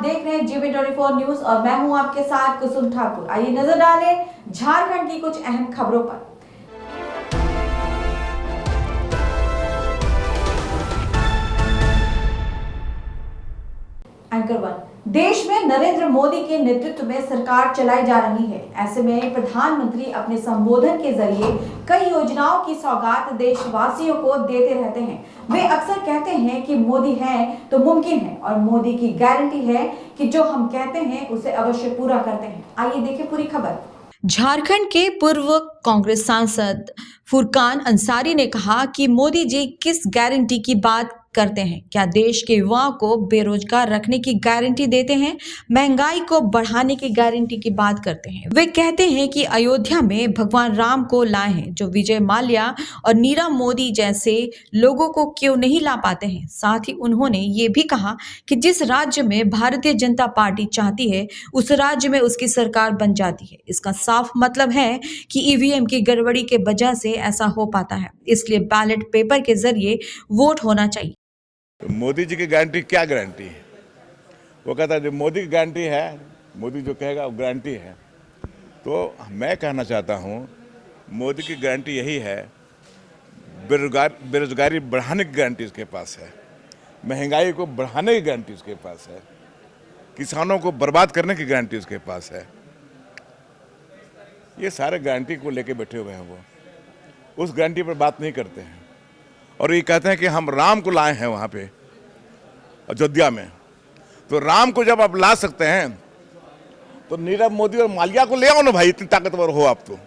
देख रहे हैं GB24 न्यूज और मैं हूं आपके साथ कुसुम ठाकुर। आइए नजर डालें झारखंड की कुछ अहम खबरों पर। एंकर 1, देश में नरेंद्र मोदी के नेतृत्व में सरकार चलाई जा रही है। ऐसे में प्रधानमंत्री अपने संबोधन के जरिए कई योजनाओं की सौगात देशवासियों को देते रहते हैं। वे अक्सर कहते हैं कि मोदी है तो मुमकिन है और मोदी की गारंटी है कि जो हम कहते हैं उसे अवश्य पूरा करते हैं। आइए देखें पूरी खबर। झारखंड के पूर्व कांग्रेस सांसद फुरकान अंसारी ने कहा कि मोदी जी किस गारंटी की बात करते हैं? क्या देश के युवाओं को बेरोजगार रखने की गारंटी देते हैं? महंगाई को बढ़ाने की गारंटी की बात करते हैं? वे कहते हैं कि अयोध्या में भगवान राम को लाए हैं, जो विजय माल्या और नीरव मोदी जैसे लोगों को क्यों नहीं ला पाते हैं? साथ ही उन्होंने ये भी कहा कि जिस राज्य में भारतीय जनता पार्टी चाहती है उस राज्य में उसकी सरकार बन जाती है। इसका साफ मतलब है कि ईवीएम की गड़बड़ी के वजह से ऐसा हो पाता है, इसलिए बैलेट पेपर के जरिए वोट होना चाहिए। तो मोदी जी की गारंटी क्या गारंटी है? वो कहता है जो मोदी की गारंटी है, मोदी जो कहेगा वो गारंटी है। तो मैं कहना चाहता हूँ मोदी की गारंटी यही है, बेरोजगारी बढ़ाने की गारंटी उसके पास है, महंगाई को बढ़ाने की गारंटी उसके पास है, किसानों को बर्बाद करने की गारंटी उसके पास है। ये सारे गारंटी को लेके बैठे हुए हैं। वो उस गारंटी पर बात नहीं करते हैं और ये कहते हैं कि हम राम को लाए हैं वहाँ पे अयोध्या में। तो राम को जब आप ला सकते हैं तो नीरव मोदी और माल्या को ले आओ ना भाई, इतनी ताकतवर हो आप तो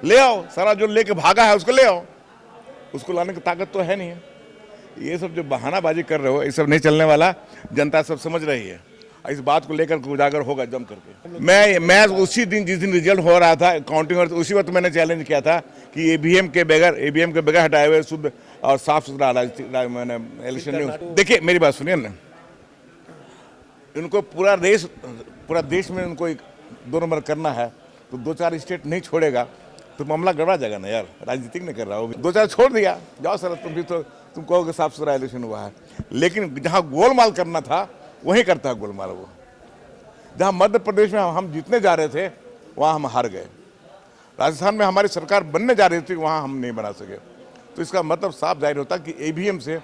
ले आओ। सारा जो लेके भागा है उसको ले आओ, उसको लाने की ताकत तो है नहीं है। ये सब जो बहानाबाजी कर रहे हो ये सब नहीं चलने वाला, जनता सब समझ रही है। इस बात को लेकर उजागर होगा जम करके। मैं उसी दिन जिस दिन रिजल्ट हो रहा था काउंटिंग, उसी वक्त मैंने चैलेंज किया था कि ईवीएम के बगैर हटाए हुए शुद्ध और साफ सुथरा मैंने इलेक्शन नहीं। देखिए मेरी बात सुनिए ना, इनको पूरा देश में उनको 2 नंबर करना है तो 2-4 स्टेट नहीं छोड़ेगा तो मामला गड़बड़ा जाएगा ना यार। राजनीतिक नहीं कर रहा हो, 2-4 छोड़ दिया जाओ सर, तुम भी तो तुम कहोगे साफ सुथरा इलेक्शन हुआ है, लेकिन जहाँ गोलमाल करना था वहीं करता है गोलमाल। वो जहाँ मध्य प्रदेश में हम जीतने जा रहे थे वहाँ हम हार गए, राजस्थान में हमारी सरकार बनने जा रही थी वहाँ हम नहीं बना सके। तो इसका मतलब साफ जाहिर होता है कि ईवीएम से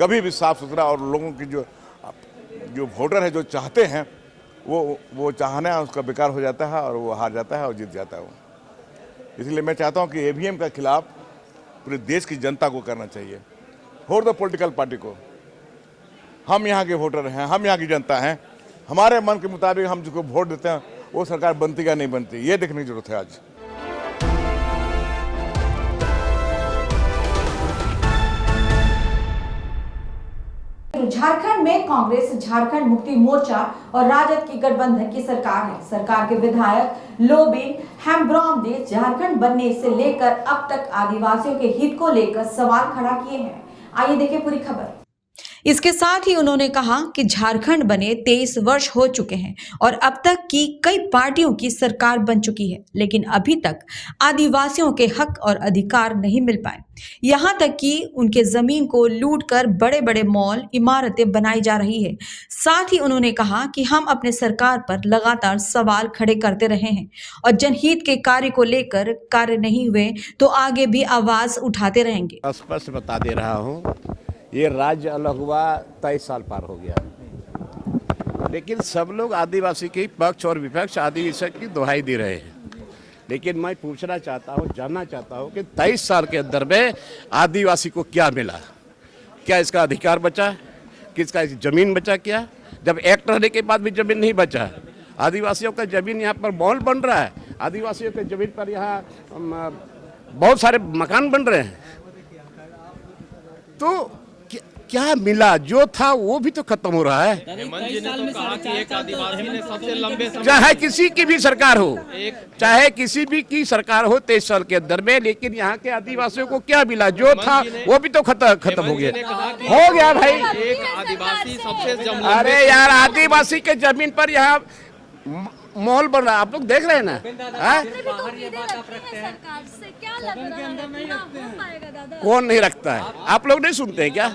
कभी भी साफ सुथरा और लोगों की जो वोटर है जो चाहते हैं वो चाहना उसका बेकार हो जाता है और वो हार जाता है और जीत जाता है वो। इसलिए मैं चाहता हूँ कि ईवीएम का खिलाफ पूरे देश की जनता को करना चाहिए, और द पॉलिटिकल पार्टी को। हम यहाँ के वोटर हैं, हम यहाँ की जनता हैं, हमारे मन के मुताबिक हम जिसको वोट देते हैं वो सरकार बनती या नहीं बनती, ये देखने की जरूरत है आज। झारखंड में कांग्रेस, झारखंड मुक्ति मोर्चा और राजद की गठबंधन की सरकार है। सरकार के विधायक लोबिन हेम्ब्रॉम ने झारखंड बनने से लेकर अब तक आदिवासियों के हित को लेकर सवाल खड़ा किए हैं। आइए देखें पूरी खबर। इसके साथ ही उन्होंने कहा कि झारखंड बने 23 वर्ष हो चुके हैं और अब तक की कई पार्टियों की सरकार बन चुकी है, लेकिन अभी तक आदिवासियों के हक और अधिकार नहीं मिल पाए। यहां तक कि उनके जमीन को लूटकर बड़े बड़े मॉल, इमारतें बनाई जा रही है। साथ ही उन्होंने कहा कि हम अपने सरकार पर लगातार सवाल खड़े करते रहे हैं और जनहित के कार्य को लेकर कार्य नहीं हुए तो आगे भी आवाज उठाते रहेंगे। स्पष्ट बता दे रहा हूँ, ये राज्य अलग हुआ 23 साल पार हो गया, लेकिन सब लोग आदिवासी के पक्ष और विपक्ष आदिवासी की दुहाई दे रहे हैं। लेकिन मैं पूछना चाहता हूँ, जानना चाहता हूँ कि 23 साल के अंदर में आदिवासी को क्या मिला? क्या इसका अधिकार बचा? किसका जमीन बचा? क्या जब एक्ट रहने के बाद भी जमीन नहीं बचा? आदिवासियों का जमीन यहाँ पर मॉल बन रहा है, आदिवासियों के जमीन पर यहाँ बहुत सारे मकान बन रहे हैं। तो क्या मिला? जो था वो भी तो खत्म हो रहा है। चाहे किसी की भी सरकार हो, चाहे किसी भी की सरकार हो 23 साल के अंदर में, लेकिन यहाँ के आदिवासियों को क्या मिला? जो था वो भी तो खत्म हो गया भाई। आदिवासी सबसे अरे यार, आदिवासी के जमीन पर यहाँ मॉल बन रहा है, आप लोग देख रहे हैं ना? कौन नहीं रखता है? आप लोग नहीं सुनते हैं क्या?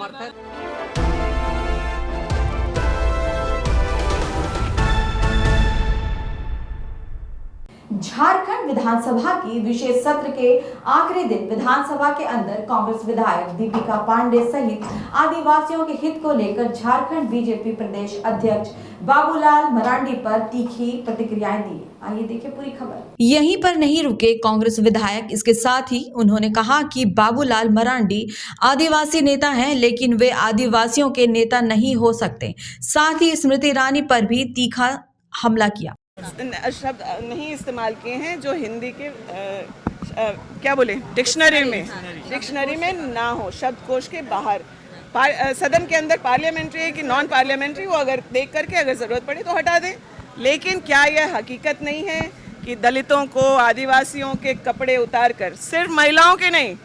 विधानसभा की विशेष सत्र के आखिरी दिन विधानसभा के अंदर कांग्रेस विधायक दीपिका पांडे सहित आदिवासियों के हित को लेकर झारखंड बीजेपी प्रदेश अध्यक्ष बाबूलाल मरांडी पर तीखी प्रतिक्रियाएं दी। आइए देखिए पूरी खबर। यहीं पर नहीं रुके कांग्रेस विधायक, इसके साथ ही उन्होंने कहा कि बाबूलाल मरांडी आदिवासी नेता हैं, लेकिन वे आदिवासियों के नेता नहीं हो सकते। साथ ही स्मृति ईरानी पर भी तीखा हमला किया। शब्द नहीं इस्तेमाल किए हैं जो हिंदी के क्या बोले डिक्शनरी में ना हो, शब्दकोश के बाहर। सदन के अंदर पार्लियामेंट्री है कि नॉन पार्लियामेंट्री, वो अगर देख करके अगर ज़रूरत पड़े तो हटा दें। लेकिन क्या यह हकीकत नहीं है कि दलितों को, आदिवासियों के कपड़े उतार कर, सिर्फ महिलाओं के नहीं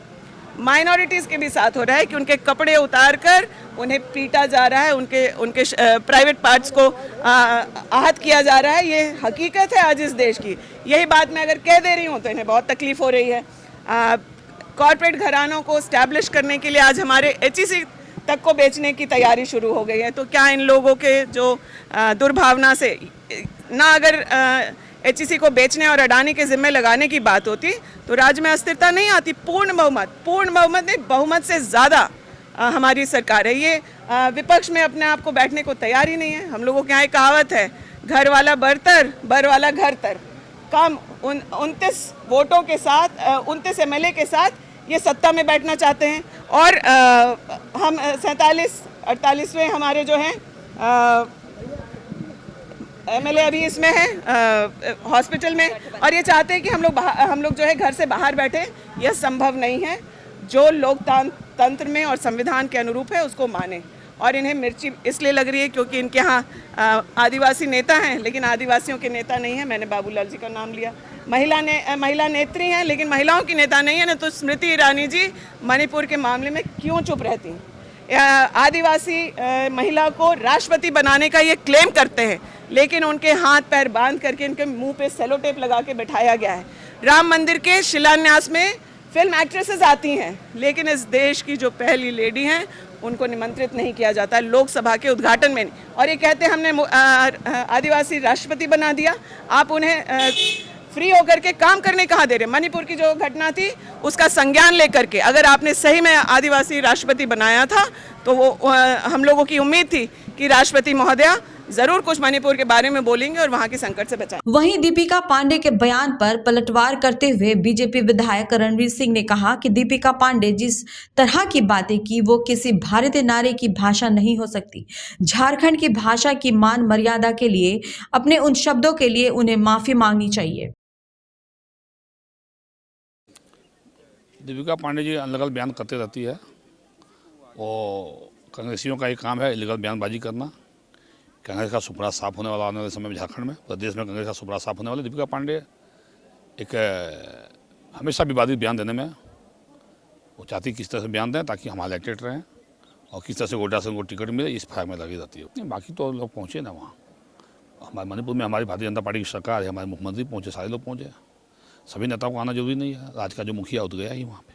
माइनॉरिटीज़ के भी साथ हो रहा है कि उनके कपड़े उतार कर उन्हें पीटा जा रहा है, उनके प्राइवेट पार्ट्स को आहत किया जा रहा है। ये हकीकत है आज इस देश की। यही बात मैं अगर कह दे रही हूँ तो इन्हें बहुत तकलीफ हो रही है। कॉर्पोरेट घरानों को स्टैब्लिश करने के लिए आज हमारे HEC तक को बेचने की तैयारी शुरू हो गई है। तो क्या इन लोगों के जो दुर्भावना से ना अगर HEC को बेचने और अडानी के जिम्मे लगाने की बात होती तो राज्य में अस्थिरता नहीं आती। पूर्ण बहुमत नहीं, बहुमत से ज़्यादा हमारी सरकार है। ये विपक्ष में अपने आप को बैठने को तैयार ही नहीं है। हम लोगों के यहाँ एक कहावत है, घर वाला बरतर, बर वाला घर तर। कम 29 वोटों के साथ, 29 MLA के साथ ये सत्ता में बैठना चाहते हैं। और हम 47-48वें हमारे जो हैं MLA अभी इसमें है हॉस्पिटल में, और ये चाहते हैं कि हम लोग जो है घर से बाहर बैठे। यह संभव नहीं है। जो लोकतंत्र में और संविधान के अनुरूप है उसको माने। और इन्हें मिर्ची इसलिए लग रही है क्योंकि इनके यहाँ आदिवासी नेता हैं, लेकिन आदिवासियों के नेता नहीं है। मैंने बाबूलाल जी का नाम लिया। महिला नेत्री हैं, लेकिन महिलाओं की नेता नहीं है। ना तो स्मृति ईरानी जी मणिपुर के मामले में क्यों चुप रहती हैं? आदिवासी महिला को राष्ट्रपति बनाने का ये क्लेम करते हैं, लेकिन उनके हाथ पैर बांध करके इनके मुंह पे सेलो टेप लगा के बैठाया गया है। राम मंदिर के शिलान्यास में फिल्म एक्ट्रेसेस आती हैं, लेकिन इस देश की जो पहली लेडी हैं उनको निमंत्रित नहीं किया जाता लोकसभा के उद्घाटन में। और ये कहते हैं हमने आदिवासी राष्ट्रपति बना दिया। आप उन्हें फ्री होकर के काम करने कहाँ दे रहे? मणिपुर की जो घटना थी उसका संज्ञान लेकर के अगर आपने सही में आदिवासी राष्ट्रपति बनाया था तो वो हम लोगों की उम्मीद थी कि राष्ट्रपति महोदया जरूर कुछ मणिपुर के बारे में बोलेंगे और वहां के संकट से बचाएंगे। वहीं दीपिका पांडे के बयान पर पलटवार करते हुए बीजेपी विधायक रणवीर सिंह ने कहा कि दीपिका पांडे जिस तरह की बातें की वो किसी भारतीय नारी की भाषा नहीं हो सकती। झारखंड की भाषा की मान मर्यादा के लिए अपने उन शब्दों के लिए उन्हें माफी मांगनी चाहिए। दीपिका पांडे जी अनलीगल बयान करते रहती है और कांग्रेसियों का एक काम है इलीगल बयानबाजी करना। कांग्रेस का सुपड़ा साफ होने वाला आने वाले समय में झारखंड में, प्रदेश में कांग्रेस का सुपड़ा साफ होने वाला। दीपिका पांडे एक हमेशा विवादित बयान देने में वो चाहती किस तरह से बयान दें ताकि हम इलेक्टेड रहें और किस तरह से गोड्डा से उनको टिकट मिले, इस फायदे में लगी रहती है। बाकी तो लोग पहुँचे ना वहाँ। हमारे मणिपुर में हमारी भारतीय जनता पार्टी की सरकार है, हमारे मुख्यमंत्री पहुँचे, सारे लोग पहुँचे। सभी नेताओं को आना जरूरी नहीं है। राज्य का जो मुखिया हो तो गया ही वहाँ पे।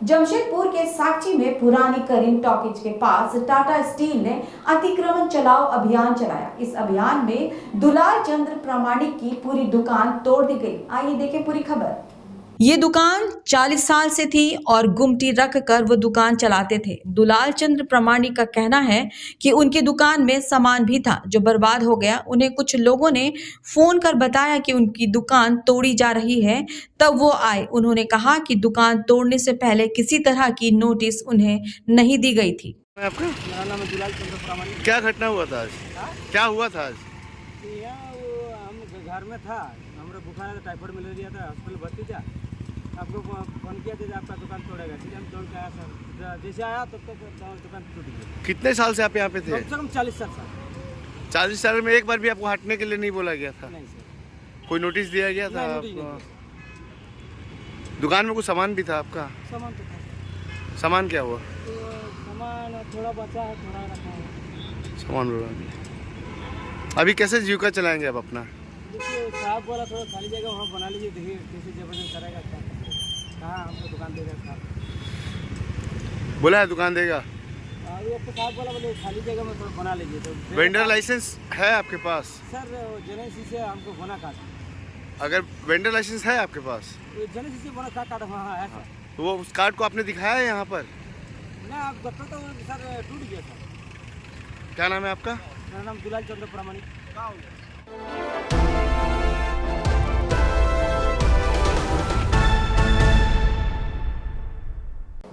जमशेदपुर के साक्षी में पुरानी करीम टॉकीज के पास टाटा स्टील ने अतिक्रमण चलाओ अभियान चलाया। इस अभियान में दुलाल चंद्र प्रामाणिक की पूरी दुकान तोड़ दी गई। आइए देखें पूरी खबर। ये दुकान 40 साल से थी और गुमटी रख कर वो दुकान चलाते थे। दुलाल चंद्र प्रामाणिक का कहना है कि उनकी दुकान में सामान भी था जो बर्बाद हो गया। उन्हें कुछ लोगों ने फोन कर बताया कि उनकी दुकान तोड़ी जा रही है, तब वो आए। उन्होंने कहा कि दुकान तोड़ने से पहले किसी तरह की नोटिस उन्हें नहीं दी गई थी। आपका? मेरा नाम है दुलाल चंद्र प्रामाणिक। क्या घटना हुआ था आज? क्या हुआ था आज? यहाँ वो हम घर में था, हमारा बुखार था, टाइफाइड मलेरिया था, हॉस्पिटल भर्ती था। आपको फोन किया था आपका दुकान तोड़ेगा, इसलिए हम दौड़ के आया सर। जैसे आया तब तक दुकान टूट गई। कितने साल से आप यहाँ पे थे? कम से कम 40 साल सर। 40 साल में एक बार भी आपको हटने के लिए नहीं बोला गया था? नहीं सर। कोई नोटिस दिया गया था आपको? दुकान में कुछ सामान भी था आपका? सामान तो था। सामान क्या हुआ? तो सामान थोड़ा बचा है, थोड़ा रखा है। सामान बोला। अभी कैसे जीविका चलाएंगे आप अपना? देखिए साहब बोला थोड़ा खाली जगह वहाँ बना लीजिए, देखिए कैसे जबरदस्त करेगा। कहाँ हमको दुकान देगा साहब? बोला है दुकान देगा? अभी आपको साहब बोला बोले खाली जगह में थोड़ा बना लीजिए तो वेंडर लाइसेंस है आपके पास? सर जेनेसी से हमको बना काट अगर वेंडर लाइसेंस है आपके पास जेनेसी से बना काट हाँ है सर। तो वो उस कार्ड को आपने दिखाया है यहाँ पर? ना आप गट्टा तो सर टूट गया सर। क्या नाम है आपका? मेरा नाम दुलाल चंद्र प्रामाणिक।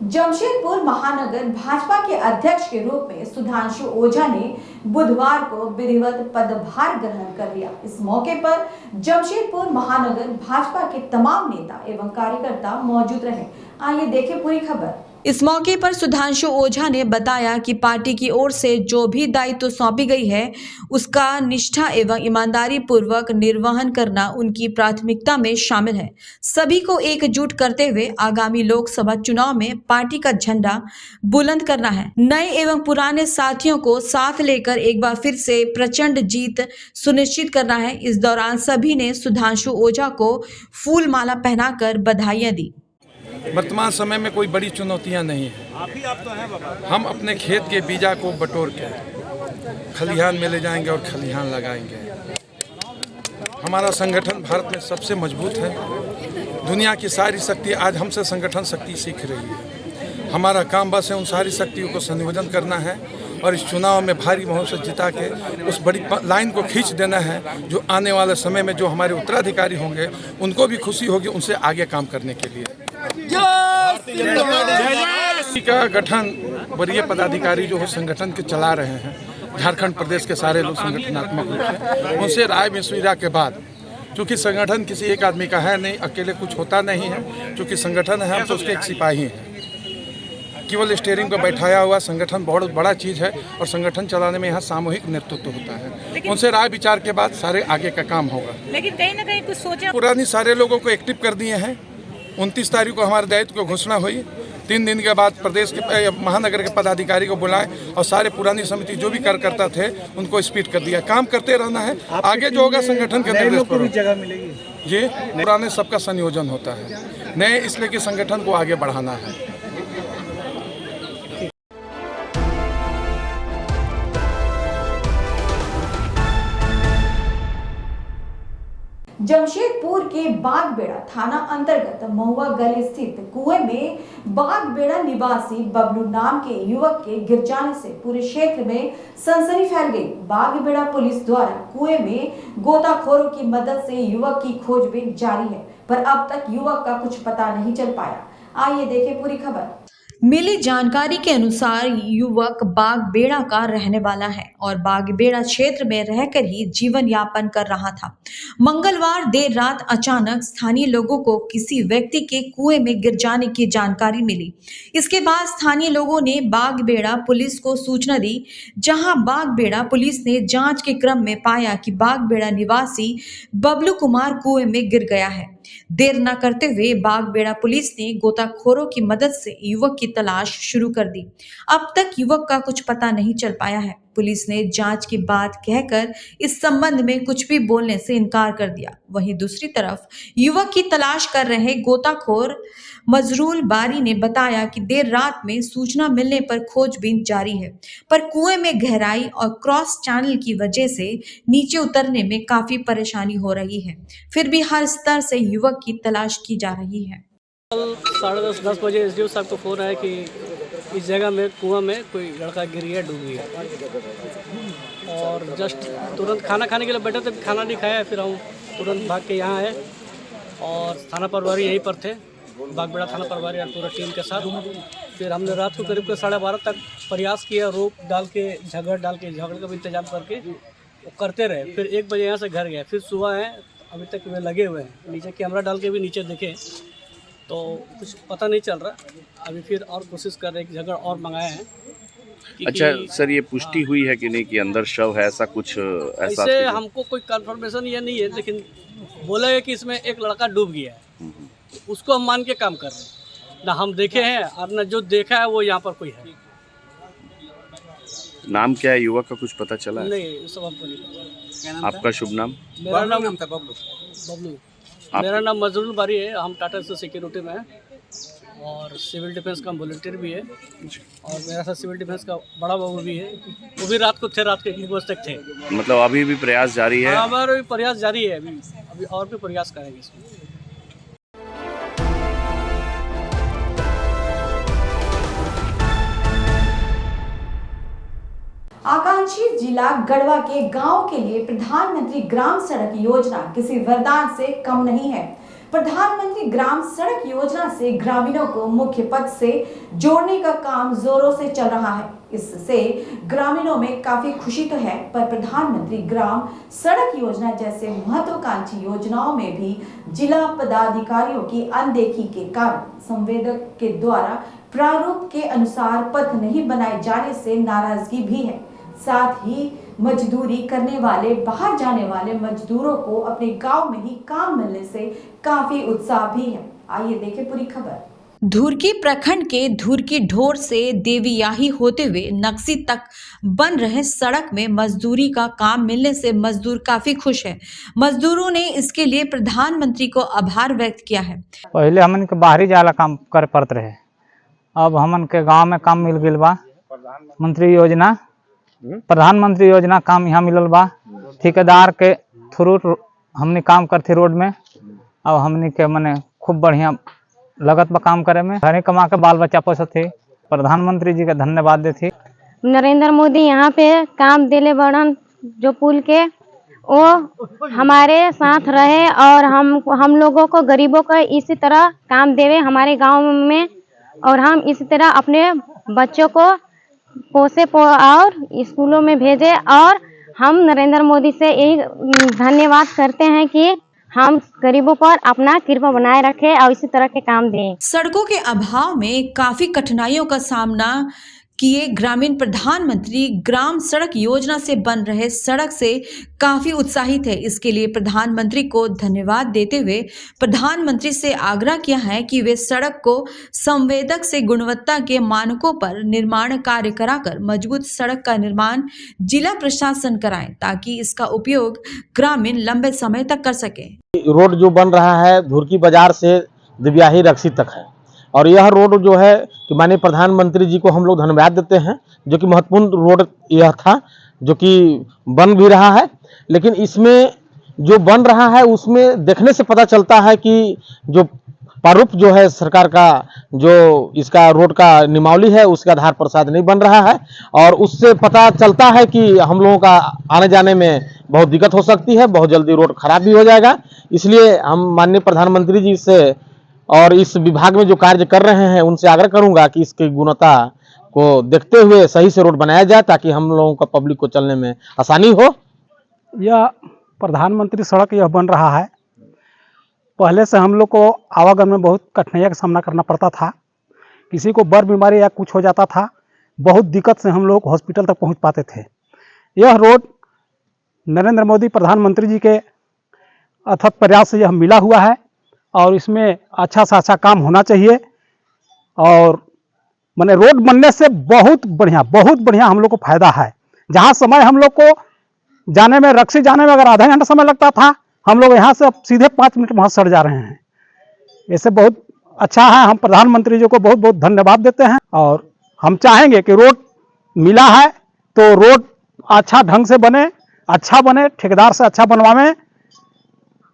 जमशेदपुर महानगर भाजपा के अध्यक्ष के रूप में सुधांशु ओझा ने बुधवार को विधिवत पदभार ग्रहण कर लिया। इस मौके पर जमशेदपुर महानगर भाजपा के तमाम नेता एवं कार्यकर्ता मौजूद रहे। आइए देखें पूरी खबर। इस मौके पर सुधांशु ओझा ने बताया कि पार्टी की ओर से जो भी दायित्व सौंपी गई है उसका निष्ठा एवं ईमानदारी पूर्वक निर्वहन करना उनकी प्राथमिकता में शामिल है। सभी को एकजुट करते हुए आगामी लोकसभा चुनाव में पार्टी का झंडा बुलंद करना है। नए एवं पुराने साथियों को साथ लेकर एक बार फिर से प्रचंड जीत सुनिश्चित करना है। इस दौरान सभी ने सुधांशु ओझा को फूल माला पहनाकर बधाइयां दी। वर्तमान समय में कोई बड़ी चुनौतियां नहीं है। हम अपने खेत के बीजा को बटोर के खलिहान में ले जाएंगे और खलिहान लगाएंगे। हमारा संगठन भारत में सबसे मजबूत है। दुनिया की सारी शक्ति आज हमसे संगठन शक्ति सीख रही है। हमारा काम बस है उन सारी शक्तियों को संयोजन करना है और इस चुनाव में भारी बहुमत से जिता के उस बड़ी लाइन को खींच देना है। जो आने वाले समय में जो हमारे उत्तराधिकारी होंगे उनको भी खुशी होगी उनसे आगे काम करने के लिए। का गठन वरीय पदाधिकारी जो हो संगठन के चला रहे हैं, झारखंड प्रदेश के सारे लोग संगठनात्मक रूप से उनसे राय मशविरा के बाद, क्योंकि संगठन किसी एक आदमी का है नहीं, अकेले कुछ होता नहीं है। क्योंकि संगठन है हम तो उसके एक सिपाही हैं। केवल स्टीयरिंग पर बैठाया हुआ संगठन बहुत बड़ा चीज़ है और संगठन चलाने में यहाँ सामूहिक नेतृत्व होता है। उनसे राय विचार के बाद सारे आगे का काम होगा। लेकिन कहीं ना कहीं कुछ सोचा पुरानी सारे लोगों को एक्टिव कर दिए हैं। 29 तारीख को हमारे दायित्व की घोषणा हुई। 3 दिन के बाद प्रदेश के महानगर के पदाधिकारी को बुलाए और सारे पुरानी समिति जो भी कार्यकर्ता थे उनको स्पीड कर दिया। काम करते रहना है। आगे जो होगा संगठन के निर्देश पर जगह मिलेगी। ये पुराने सबका संयोजन होता है। नए इसलिए कि संगठन को आगे बढ़ाना है। जमशेदपुर के बागबेड़ा थाना अंतर्गत महुआ गली स्थित कुएं में बागबेड़ा निवासी बबलू नाम के युवक के गिर जाने से पूरे क्षेत्र में सनसनी फैल गई। बागबेड़ा पुलिस द्वारा कुएं में गोताखोरों की मदद से युवक की खोजबीन जारी है, पर अब तक युवक का कुछ पता नहीं चल पाया। आइए देखें पूरी खबर। मिली जानकारी के अनुसार युवक बागबेड़ा का रहने वाला है और बागबेड़ा क्षेत्र में रहकर ही जीवन यापन कर रहा था। मंगलवार देर रात अचानक स्थानीय लोगों को किसी व्यक्ति के कुएं में गिर जाने की जानकारी मिली। इसके बाद स्थानीय लोगों ने बागबेड़ा पुलिस को सूचना दी, जहां बागबेड़ा पुलिस ने जांच के क्रम में पाया कि बागबेड़ा निवासी बबलू कुमार कुएं में गिर गया है। देर न करते हुए बागबेड़ा पुलिस ने गोताखोरों की मदद से युवक की तलाश शुरू कर दी। अब तक युवक का कुछ पता नहीं चल पाया है। पुलिस ने जांच की बात कहकर इस संबंध में कुछ भी बोलने से इनकार कर दिया। वहीं दूसरी तरफ युवक की तलाश कर रहे गोताखोर मजरूल बारी ने बताया कि देर रात में सूचना मिलने पर खोजबीन जारी है, पर कुएं में गहराई और क्रॉस चैनल की वजह से नीचे उतरने में काफी परेशानी हो रही है। फिर भी हर स्तर से युवक की तलाश की जा रही है। कल 10:30 बजे एसडीओ साहब को फोन आया कि इस जगह में कुआं में कोई लड़का गिर गया, डूब गया। और जस्ट तुरंत खाना खाने के लिए बैठे थे, खाना नहीं खाया। फिर हम तुरंत भाग के यहाँ आए और थाना प्रभारी यहीं पर थे, बागबेड़ा थाना प्रभारी और पूरा टीम के साथ। फिर हमने रात को करीब 12:30 तक प्रयास किया, रोक डाल के झगड़ का भी इंतजाम करके वो करते रहे। फिर 1 बजे यहाँ से घर गए। फिर सुबह है, अभी तक वे लगे हुए हैं। नीचे कैमरा डाल के भी नीचे देखे तो कुछ पता नहीं चल रहा। अभी फिर और कोशिश कर रहे हैं, जगह और मंगाए हैं। अच्छा सर, ये पुष्टि हुई है कि नहीं कि अंदर शव है, ऐसा कुछ ऐसा? ऐसे हमको कोई कंफर्मेशन ये नहीं है, लेकिन बोला है कि इसमें एक लड़का डूब गया है। उसको हम मान के काम कर रहे हैं। ना हम देखे हैं और ना जो देखा है वो यहाँ पर कोई है। नाम क्या है युवक का, कुछ पता चला है? नहीं, सब हमको नहीं पता। आपका शुभ नाम? मेरा नाम था बबलू। मेरा नाम मजरूल बारी है। हम टाटा से सिक्योरिटी में हैं और सिविल डिफेंस का वॉलंटियर भी है, और मेरा साथ सिविल डिफेंस का बड़ा बाबू भी है, वो भी रात को थे, रात के 1 बजे तक थे। मतलब अभी भी प्रयास जारी है? हमारा भी प्रयास जारी है, अभी और भी प्रयास करेंगे इसमें। आकांक्षी जिला गढ़वा के गांव के लिए प्रधानमंत्री ग्राम सड़क योजना किसी वरदान से कम नहीं है। प्रधानमंत्री ग्राम सड़क योजना से ग्रामीणों को मुख्य पथ से जोड़ने का काम जोरों से चल रहा है। इससे ग्रामीणों में काफी खुशी तो है, पर प्रधानमंत्री ग्राम सड़क योजना जैसे महत्वाकांक्षी योजनाओं में भी जिला पदाधिकारियों की अनदेखी के कारण संवेदक के द्वारा प्रारूप के अनुसार पथ नहीं बनाए जाने से नाराजगी भी है। साथ ही मजदूरी करने वाले बाहर जाने वाले मजदूरों को अपने गांव में ही काम मिलने से काफी उत्साह भी है। आइए देखें पूरी खबर। धुरकी प्रखंड के धुरकी ढोर से देवियाही होते हुए नक्सी तक बन रहे सड़क में मजदूरी का काम मिलने से मजदूर काफी खुश है। मजदूरों ने इसके लिए प्रधानमंत्री को आभार व्यक्त किया है। पहले हमन के बाहरी जाला काम करे पड़त रहे, अब हमन के गांव में काम मिल गइल बा। प्रधानमंत्री योजना काम यहाँ मिलल बा। ठेकेदार के थ्रू हमने काम करते रोड में, अब हमने के मने खूब बढ़िया लगत बा काम करे में। घरे कमा के बाल बच्चा पोसत थे। प्रधानमंत्री जी का धन्यवाद देते। नरेंद्र मोदी यहाँ पे काम दिले बड़न, जो पुल के वो हमारे साथ रहे और हम लोगों को गरीबों को इसी तरह काम देवे हमारे गांव में, और हम इसी तरह अपने बच्चों को पोसे और स्कूलों में भेजे। और हम नरेंद्र मोदी से यही धन्यवाद करते हैं कि हम गरीबों पर अपना कृपा बनाए रखे और इसी तरह के काम दें। सड़कों के अभाव में काफी कठिनाइयों का सामना किए ग्रामीण प्रधानमंत्री ग्राम सड़क योजना से बन रहे सड़क से काफी उत्साहित है। इसके लिए प्रधानमंत्री को धन्यवाद देते हुए प्रधानमंत्री से आग्रह किया है कि वे सड़क को संवेदक से गुणवत्ता के मानकों पर निर्माण कार्य कराकर मजबूत सड़क का निर्माण जिला प्रशासन कराएं, ताकि इसका उपयोग ग्रामीण लंबे समय तक कर सके। रोड जो बन रहा है धुरकी बाजार से दिव्याही रक्सी तक है, और यह रोड जो है कि माननीय प्रधानमंत्री जी को हम लोग धन्यवाद देते हैं, जो कि महत्वपूर्ण रोड यह था जो कि बन भी रहा है। लेकिन इसमें जो बन रहा है उसमें देखने से पता चलता है कि जो प्रारूप जो है सरकार का, जो इसका रोड का नियमावली है उसके आधार पर शायद नहीं बन रहा है, और उससे पता चलता है कि हम लोगों का आने जाने में बहुत दिक्कत हो सकती है, बहुत जल्दी रोड खराब भी हो जाएगा। इसलिए हम माननीय प्रधानमंत्री जी से और इस विभाग में जो कार्य कर रहे हैं उनसे आग्रह करूंगा कि इसकी गुणवत्ता को देखते हुए सही से रोड बनाया जाए, ताकि हम लोगों का पब्लिक को चलने में आसानी हो। यह प्रधानमंत्री सड़क यह बन रहा है, पहले से हम लोग को आवागमन में बहुत कठिनाइयों का सामना करना पड़ता था। किसी को बर बीमारी या कुछ हो जाता था, बहुत दिक्कत से हम लोग हॉस्पिटल तक पहुंच पाते थे। यह रोड नरेंद्र मोदी प्रधानमंत्री जी के अथक प्रयास से यह मिला हुआ है, और इसमें अच्छा से अच्छा काम होना चाहिए। और माने रोड बनने से बहुत बढ़िया हम लोग को फायदा है। जहाँ समय हम लोग को जाने में, रक्सी जाने में अगर आधा घंटा समय लगता था, हम लोग यहाँ से अब सीधे 5 मिनट वहाँ सड़ जा रहे हैं। ऐसे बहुत अच्छा है। हम प्रधानमंत्री जी को बहुत बहुत धन्यवाद देते हैं, और हम चाहेंगे कि रोड मिला है तो रोड अच्छा ढंग से बने, अच्छा बने, ठेकेदार से अच्छा बनवावे।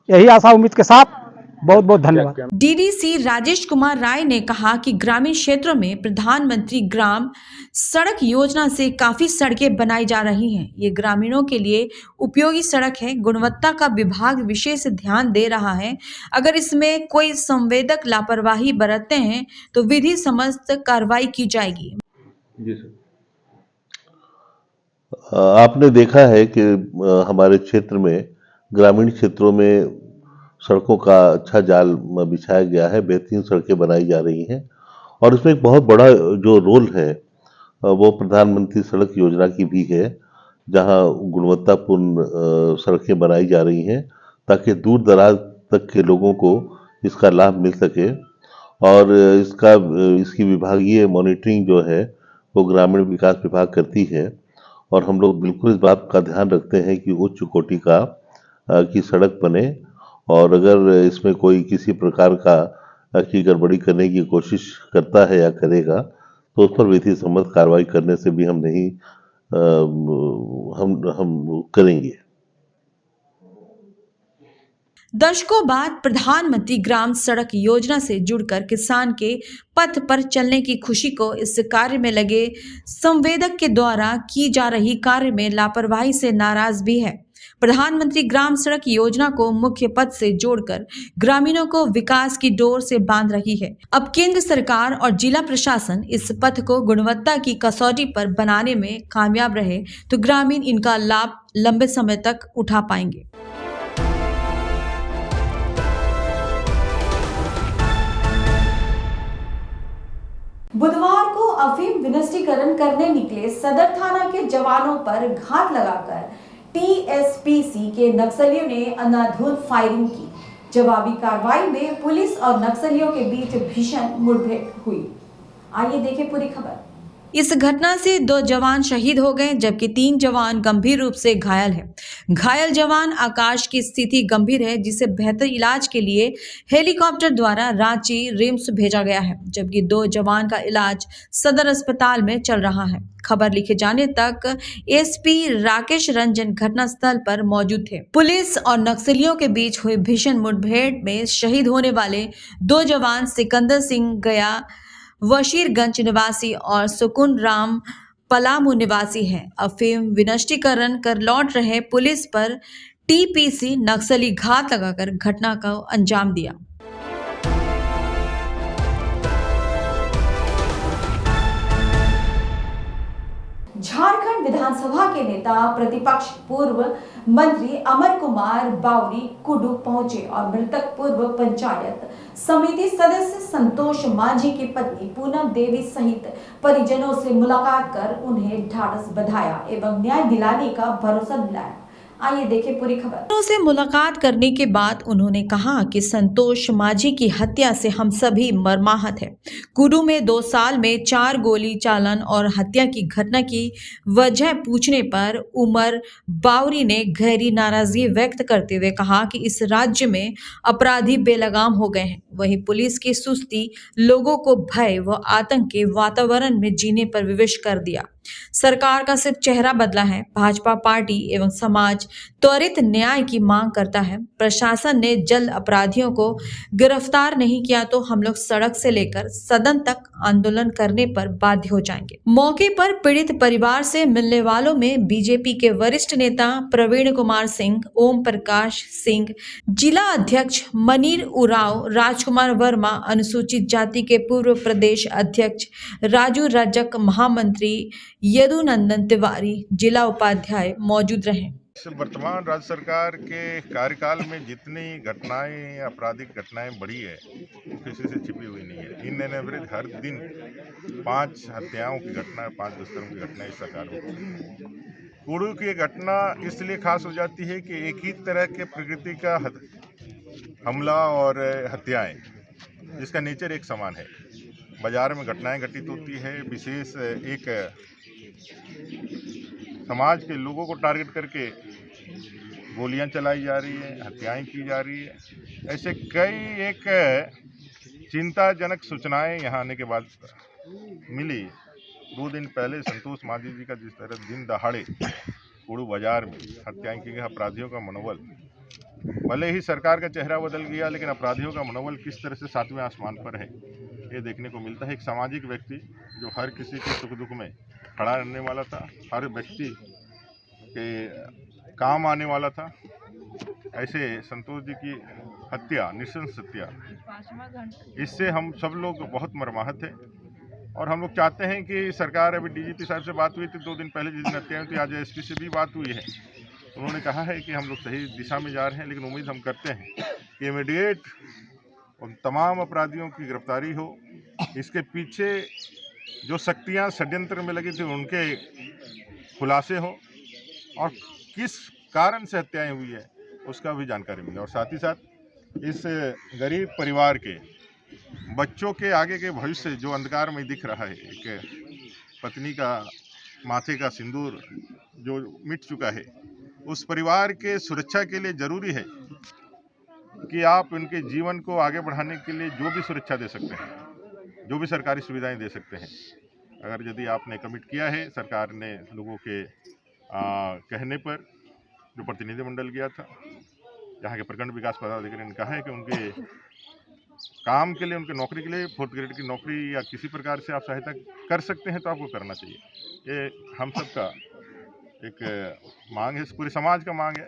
यही आशा उम्मीद के साथ बहुत बहुत धन्यवाद। डीडीसी राजेश कुमार राय ने कहा कि ग्रामीण क्षेत्रों में प्रधानमंत्री ग्राम सड़क योजना से काफी सड़कें बनाई जा रही हैं। ये ग्रामीणों के लिए उपयोगी सड़क है। गुणवत्ता का विभाग विशेष ध्यान दे रहा है। अगर इसमें कोई संवेदक लापरवाही बरतते हैं तो विधि समस्त कार्रवाई की जाएगी। जी सर, आपने देखा है कि हमारे क्षेत्र में, ग्रामीण क्षेत्रों में सड़कों का अच्छा जाल बिछाया गया है, बेहतरीन सड़कें बनाई जा रही हैं, और इसमें एक बहुत बड़ा जो रोल है वो प्रधानमंत्री सड़क योजना की भी है, जहां गुणवत्तापूर्ण सड़कें बनाई जा रही हैं ताकि दूर दराज तक के लोगों को इसका लाभ मिल सके। और इसकी विभागीय मॉनिटरिंग जो है वो ग्रामीण विकास विभाग करती है, और हम लोग बिल्कुल इस बात का ध्यान रखते हैं कि उच्च कोटि की सड़क बने, और अगर इसमें कोई किसी प्रकार का की गड़बड़ी करने की कोशिश करता है या करेगा तो उस पर विधि सम्मत कार्रवाई करने से भी हम नहीं हम करेंगे। दशकों बाद प्रधानमंत्री ग्राम सड़क योजना से जुड़कर किसान के पथ पर चलने की खुशी को इस कार्य में लगे संवेदक के द्वारा की जा रही कार्य में लापरवाही से नाराज भी है। प्रधानमंत्री ग्राम सड़क योजना को मुख्य पथ से जोड़कर ग्रामीणों को विकास की डोर से बांध रही है। अब केंद्र सरकार और जिला प्रशासन इस पथ को गुणवत्ता की कसौटी पर बनाने में कामयाब रहे तो ग्रामीण इनका लाभ लंबे समय तक उठा पाएंगे। बुधवार को अफीम विनिष्टीकरण करने निकले सदर थाना के जवानों पर घात लगाकर टीएसपीसी के नक्सलियों ने अंधाधुंध फायरिंग की। जवाबी कार्रवाई में पुलिस और नक्सलियों के बीच भीषण मुठभेड़ हुई। आइए देखें पूरी खबर। इस घटना से 2 जवान शहीद हो गए जबकि 3 जवान गंभीर रूप से घायल हैं। घायल जवान आकाश की स्थिति गंभीर है जिसे बेहतर इलाज के लिए हेलीकॉप्टर द्वारा रांची रिम्स भेजा गया है जबकि 2 जवान का इलाज सदर अस्पताल में चल रहा है। खबर लिखे जाने तक एसपी राकेश रंजन घटनास्थल पर मौजूद थे। पुलिस और नक्सलियों के बीच हुई भीषण मुठभेड़ में शहीद होने वाले 2 जवान सिकंदर सिंह गया वशीरगंज निवासी और सुकुन राम पलामू निवासी हैं। अफीम विनिष्टीकरण कर लौट रहे पुलिस पर टीपीसी नक्सली घात लगाकर घटना को अंजाम दिया। झारखंड विधानसभा के नेता प्रतिपक्ष पूर्व मंत्री अमर कुमार बावरी कुडू पहुंचे और मृतक पूर्व पंचायत समिति सदस्य संतोष मांझी की पत्नी पूनम देवी सहित परिजनों से मुलाकात कर उन्हें ढाढ़स बंधाया एवं न्याय दिलाने का भरोसा दिलाया। आइए देखें पूरी खबर। उनसे मुलाकात करने के बाद उन्होंने कहा कि संतोष मांझी की हत्या से हम सभी मर्माहत हैं। कुडू में 2 साल में 4 गोली चालन और हत्या की घटना की वजह पूछने पर उमर बावरी ने गहरी नाराजगी व्यक्त करते हुए कहा कि इस राज्य में अपराधी बेलगाम हो गए हैं। वहीं पुलिस की सुस्ती लोगों को भय व आतंक के वातावरण में जीने पर विवश कर दिया। सरकार का सिर्फ चेहरा बदला है। भाजपा पार्टी एवं समाज त्वरित न्याय की मांग करता है। प्रशासन ने जल्द अपराधियों को गिरफ्तार नहीं किया तो हम लोग सड़क से लेकर सदन तक आंदोलन करने पर बाध्य हो जाएंगे। मौके पर पीड़ित परिवार से मिलने वालों में बीजेपी के वरिष्ठ नेता प्रवीण कुमार सिंह, ओम प्रकाश सिंह, जिला अध्यक्ष मनीर उराव, राजकुमार वर्मा, अनुसूचित जाति के पूर्व प्रदेश अध्यक्ष राजू रजक, महामंत्री यदुनंदन तिवारी, जिला उपाध्याय मौजूद रहे। वर्तमान राज्य सरकार के कार्यकाल में जितनी घटनाएं आपराधिक घटनाएं बढ़ी है किसी से छिपी हुई नहीं है। इन एवरेज हर दिन 5 हत्याओं की घटना, 5 दुष्कर्म की घटना इस सरकार होती है। कुडू की घटना इसलिए खास हो जाती है कि एक ही तरह के प्रकृति का हमला और हत्याएं जिसका नेचर एक समान है। बाजार में घटनाएं घटित होती है, विशेष एक समाज के लोगों को टारगेट करके गोलियां चलाई जा रही है, हत्याएं की जा रही है। ऐसे कई एक चिंताजनक सूचनाएं यहाँ आने के बाद मिली। 2 दिन पहले संतोष मांझी जी का जिस तरह दिन दहाड़े कुडू बाजार में हत्याएं की गई, अपराधियों का मनोबल, भले ही सरकार का चेहरा बदल गया लेकिन अपराधियों का मनोबल किस तरह से 7वें आसमान पर है ये देखने को मिलता है। एक सामाजिक व्यक्ति जो हर किसी के सुख दुख में खड़ा रहने वाला था, हर व्यक्ति के काम आने वाला था, ऐसे संतोष जी की हत्या, नृशंस हत्या, इससे हम सब लोग बहुत मर्माहत हैं। और हम लोग चाहते हैं कि सरकार, अभी डीजीपी साहब से बात हुई थी 2 दिन पहले जिस दिन हत्या हुई थी, आज एसपी से भी बात हुई है। उन्होंने कहा है कि हम लोग सही दिशा में जा रहे हैं, लेकिन उम्मीद हम करते हैं कि इमीडिएट उन तमाम अपराधियों की गिरफ्तारी हो। इसके पीछे जो शक्तियां षड्यंत्र में लगी थी उनके खुलासे हो और किस कारण से हत्याएं हुई है उसका भी जानकारी मिले। और साथ ही साथ इस गरीब परिवार के बच्चों के आगे के भविष्य जो अंधकार में दिख रहा है, एक पत्नी का माथे का सिंदूर जो मिट चुका है, उस परिवार के सुरक्षा के लिए जरूरी है कि आप उनके जीवन को आगे बढ़ाने के लिए जो भी सुरक्षा दे सकते हैं, जो भी सरकारी सुविधाएं दे सकते हैं, अगर यदि आपने कमिट किया है, सरकार ने लोगों के कहने पर जो प्रतिनिधिमंडल गया था, यहाँ के प्रखंड विकास पदाधिकारी ने कहा है कि उनके काम के लिए, उनके नौकरी के लिए 4th ग्रेड की नौकरी या किसी प्रकार से आप सहायता कर सकते हैं तो आपको करना चाहिए। ये हम सबका एक मांग है, पूरे समाज का मांग है,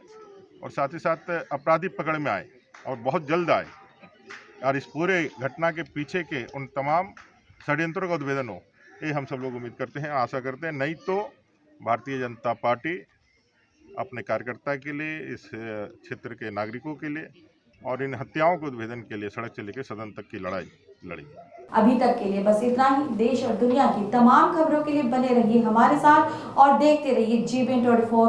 और साथ ही साथ अपराधी पकड़ में आए और बहुत जल्द आए, और इस पूरे घटना के पीछे के उन तमाम षड्यंत्रों का उद्भेदन हो, ये हम सब लोग उम्मीद करते हैं, आशा करते हैं। नहीं तो भारतीय जनता पार्टी अपने कार्यकर्ता के लिए, इस क्षेत्र के नागरिकों के लिए और इन हत्याओं के उद्भेदन के लिए सड़क से लेकर सदन तक की लड़ाई लड़ेगी। अभी तक के लिए बस इतना ही। देश और दुनिया की तमाम खबरों के लिए बने रहिए हमारे साथ और देखते रहिए GBN 24।